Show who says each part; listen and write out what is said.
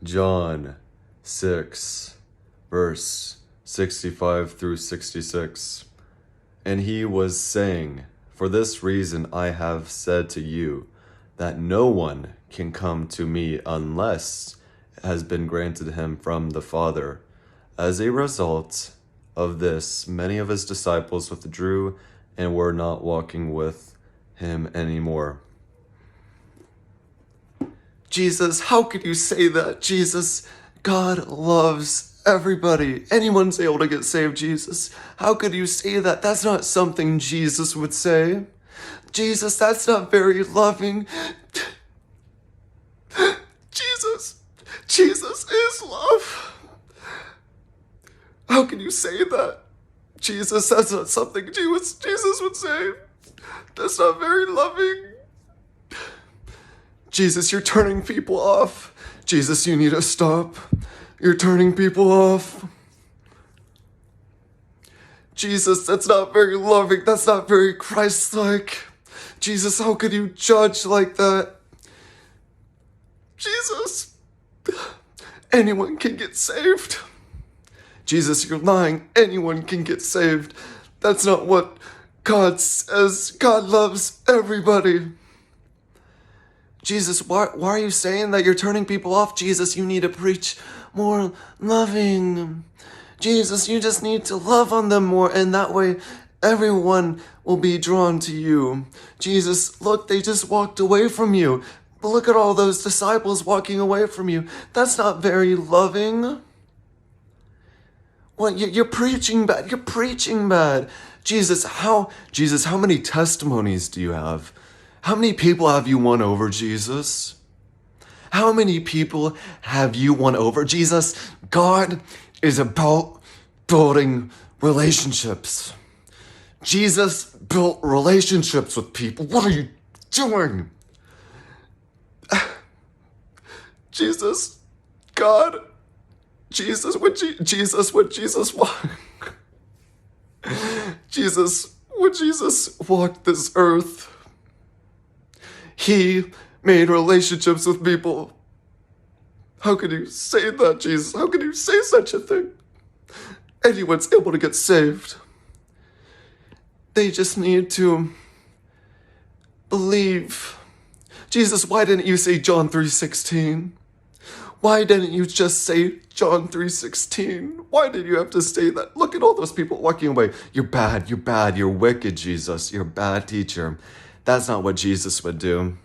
Speaker 1: John 6, verse 65 through 66. And he was saying, "For this reason I have said to you, that no one can come to me unless it has been granted him from the Father." As a result of this, many of his disciples withdrew and were not walking with him anymore. Jesus, how could you say that? Jesus, God loves everybody. Anyone's able to get saved, Jesus. How could you say that? That's not something Jesus would say. Jesus, that's not very loving. Jesus is love. How can you say that? Jesus, that's not something Jesus would say. That's not very loving. Jesus, you're turning people off. Jesus, you need to stop. You're turning people off. Jesus, that's not very loving. That's not very Christ-like. Jesus, how could you judge like that? Jesus, anyone can get saved. Jesus, you're lying. Anyone can get saved. That's not what God says. God loves everybody. Jesus, why are you saying that you're turning people off? Jesus, you need to preach more loving. Jesus, you just need to love on them more, and that way everyone will be drawn to you. Jesus, look, they just walked away from you. Look at all those disciples walking away from you. That's not very loving. What, you're preaching bad. You're preaching bad. Jesus, how many testimonies do you have? How many people have you won over, Jesus? How many people have you won over, Jesus? God is about building relationships. Jesus built relationships with people. What are you doing? Jesus, God, Jesus, when Jesus walked this earth, he made relationships with people. How could you say that, Jesus? How could you say such a thing? Anyone's able to get saved. They just need to believe. Jesus, why didn't you say John 3:16? Why didn't you just say John 3:16? Why did you have to say that? Look at all those people walking away. You're bad, you're wicked, Jesus. You're a bad teacher. That's not what Jesus would do.